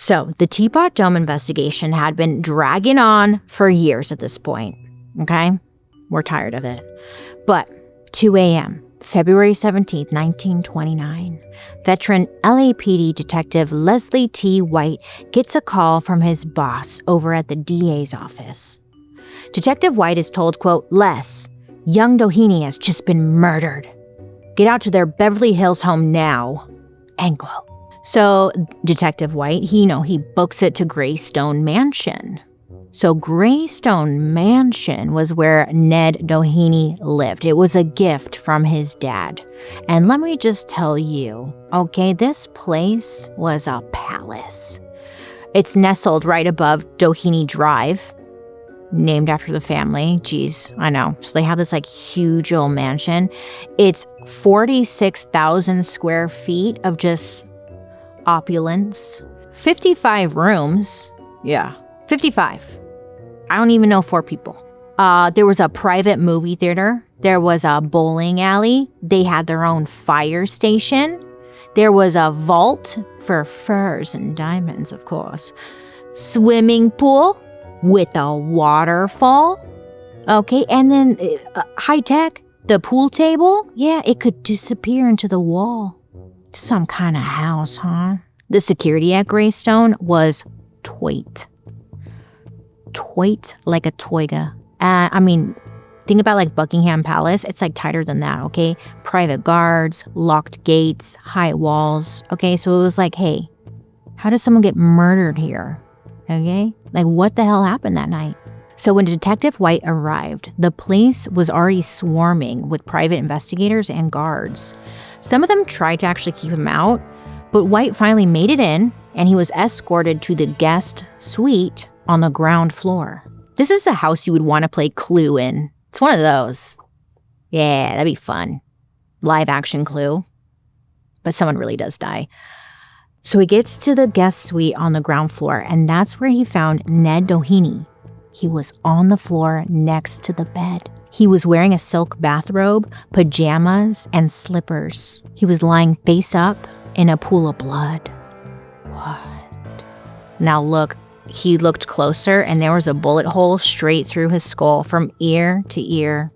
So the Teapot Dome investigation had been dragging on for years at this point, okay? We're tired of it. But 2 a.m., February 17th, 1929, veteran LAPD detective Leslie T. White gets a call from his boss over at the DA's office. Detective White is told, quote, Les, young Doheny has just been murdered. Get out to their Beverly Hills home now, end quote. So Detective White, he books it to Greystone Mansion. So Greystone Mansion was where Ned Doheny lived. It was a gift from his dad. And let me just tell you, okay, this place was a palace. It's nestled right above Doheny Drive, named after the family. Geez, I know. So they have this like huge old mansion. It's 46,000 square feet of just opulence. 55 rooms. Yeah, 55. I don't even know 4 people. There was a private movie theater. There was a bowling alley. They had their own fire station. There was a vault for furs and diamonds, of course. Swimming pool with a waterfall. Okay, and then high tech, the pool table. Yeah, it could disappear into the wall. Some kind of house, huh? The security at Greystone was toit. Toit like a toiga. Think about like Buckingham Palace. It's like tighter than that, okay? Private guards, locked gates, high walls. Okay, so it was like, hey, how does someone get murdered here? Okay? Like, what the hell happened that night? So when Detective White arrived, the place was already swarming with private investigators and guards. Some of them tried to actually keep him out, but White finally made it in, and he was escorted to the guest suite on the ground floor. This is a house you would want to play Clue in. It's one of those. Yeah, that'd be fun. Live action Clue. But someone really does die. So he gets to the guest suite on the ground floor, and that's where he found Ned Doheny. He was on the floor next to the bed. He was wearing a silk bathrobe, pajamas, and slippers. He was lying face up in a pool of blood. What? Now look, he looked closer, and there was a bullet hole straight through his skull from ear to ear.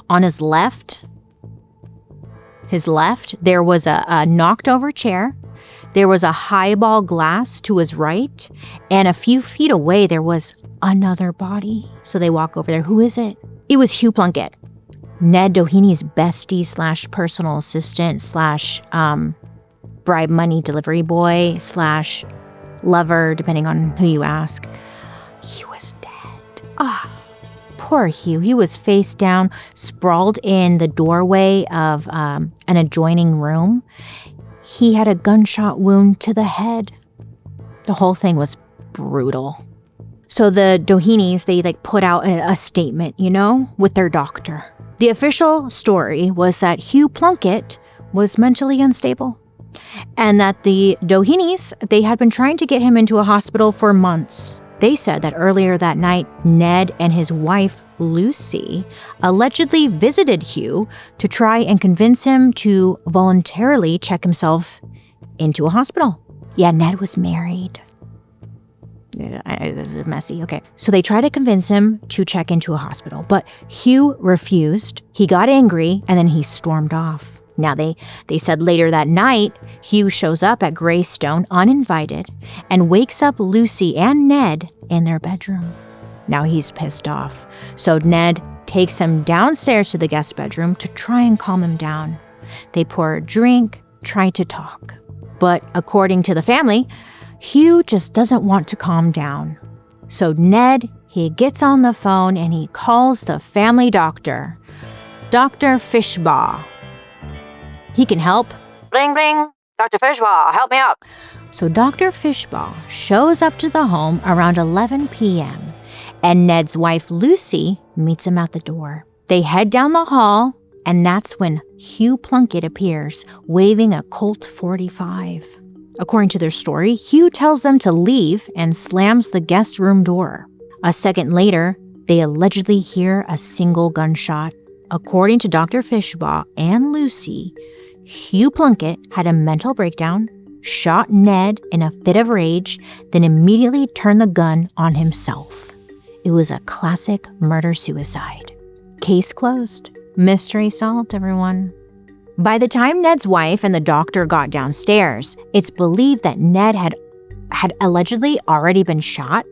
On his left, there was a knocked over chair. There was a highball glass to his right, and a few feet away, there was another body. So they walk over there. Who is it? It was Hugh Plunkett, Ned Doheny's bestie / personal assistant / bribe money delivery boy / lover, depending on who you ask. He was dead. Poor Hugh. He was face down, sprawled in the doorway of an adjoining room. He had a gunshot wound to the head. The whole thing was brutal. So the Dohenys, they put out a statement, with their doctor. The official story was that Hugh Plunkett was mentally unstable, and that the Dohenys, they had been trying to get him into a hospital for months. They said that earlier that night, Ned and his wife, Lucy, allegedly visited Hugh to try and convince him to voluntarily check himself into a hospital. Yeah, Ned was married. It was messy. Okay. So they tried to convince him to check into a hospital, but Hugh refused. He got angry, and then he stormed off. Now, they said later that night, Hugh shows up at Greystone uninvited and wakes up Lucy and Ned in their bedroom. Now he's pissed off. So Ned takes him downstairs to the guest bedroom to try and calm him down. They pour a drink, try to talk. But according to the family, Hugh just doesn't want to calm down. So Ned, he gets on the phone and he calls the family doctor, Dr. Fishbaugh. He can help. Ring, ring. Dr. Fishbaugh, help me out. So Dr. Fishbaugh shows up to the home around 11 p.m. and Ned's wife, Lucy, meets him at the door. They head down the hall, and that's when Hugh Plunkett appears, waving a Colt 45. According to their story, Hugh tells them to leave and slams the guest room door. A second later, they allegedly hear a single gunshot. According to Dr. Fishbaugh and Lucy, Hugh Plunkett had a mental breakdown, shot Ned in a fit of rage, then immediately turned the gun on himself. It was a classic murder-suicide. Case closed. Mystery solved, everyone. By the time Ned's wife and the doctor got downstairs, it's believed that Ned had allegedly already been shot,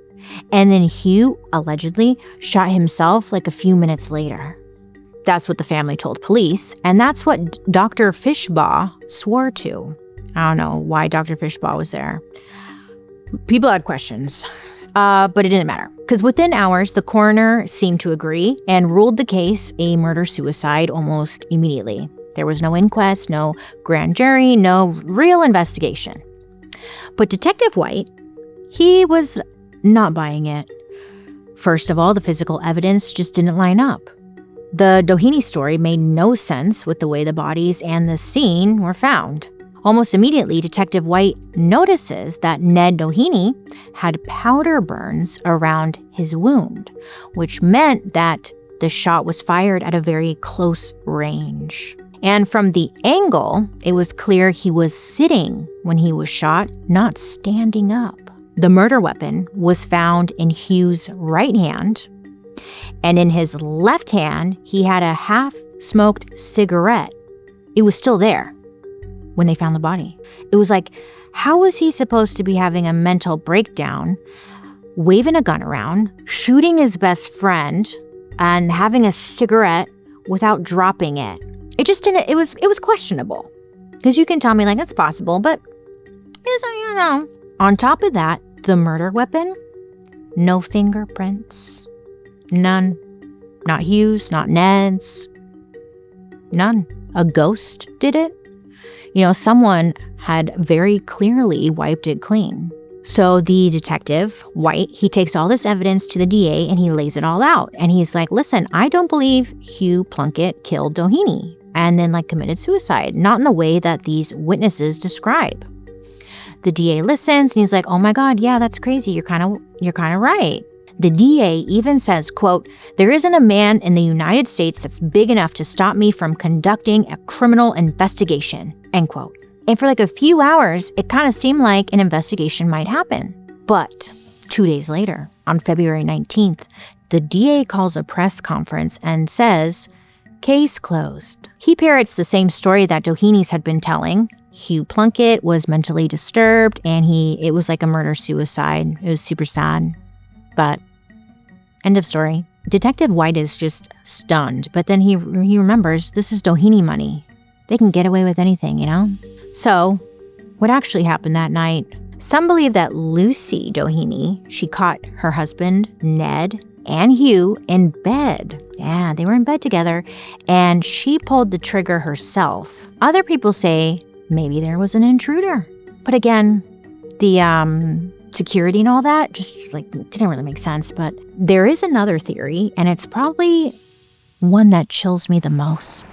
and then Hugh allegedly shot himself like a few minutes later. That's what the family told police, and that's what Dr. Fishbaugh swore to. I don't know why Dr. Fishbaugh was there. People had questions, but it didn't matter. Because within hours, the coroner seemed to agree and ruled the case a murder-suicide almost immediately. There was no inquest, no grand jury, no real investigation. But Detective White, he was not buying it. First of all, the physical evidence just didn't line up. The Doheny story made no sense with the way the bodies and the scene were found. Almost immediately, Detective White notices that Ned Doheny had powder burns around his wound, which meant that the shot was fired at a very close range. And from the angle, it was clear he was sitting when he was shot, not standing up. The murder weapon was found in Hugh's right hand, and in his left hand, he had a half-smoked cigarette. It was still there when they found the body. It was like, how was he supposed to be having a mental breakdown, waving a gun around, shooting his best friend, and having a cigarette without dropping it? It just didn't, it was questionable. Because you can tell me, like, it's possible, but you know. On top of that, the murder weapon, no fingerprints. None. Not Hugh's, not Ned's. None. A ghost did it. You know, someone had very clearly wiped it clean. So the detective, White, he takes all this evidence to the DA and he lays it all out. And he's like, listen, I don't believe Hugh Plunkett killed Doheny and then committed suicide. Not in the way that these witnesses describe. The DA listens and he's like, oh my God, yeah, that's crazy. You're kind of right. The DA even says, quote, there isn't a man in the United States that's big enough to stop me from conducting a criminal investigation, end quote. And for a few hours, it kind of seemed like an investigation might happen. But 2 days later, on February 19th, the DA calls a press conference and says, case closed. He parrots the same story that Doheny's had been telling. Hugh Plunkett was mentally disturbed and it was like a murder-suicide. It was super sad. But end of story. Detective White is just stunned, but then he remembers this is Doheny money. They can get away with anything, you know? So, what actually happened that night? Some believe that Lucy Doheny, she caught her husband, Ned, and Hugh in bed. Yeah, they were in bed together, and she pulled the trigger herself. Other people say maybe there was an intruder. But again, the security and all that just didn't really make sense. But there is another theory, and it's probably one that chills me the most.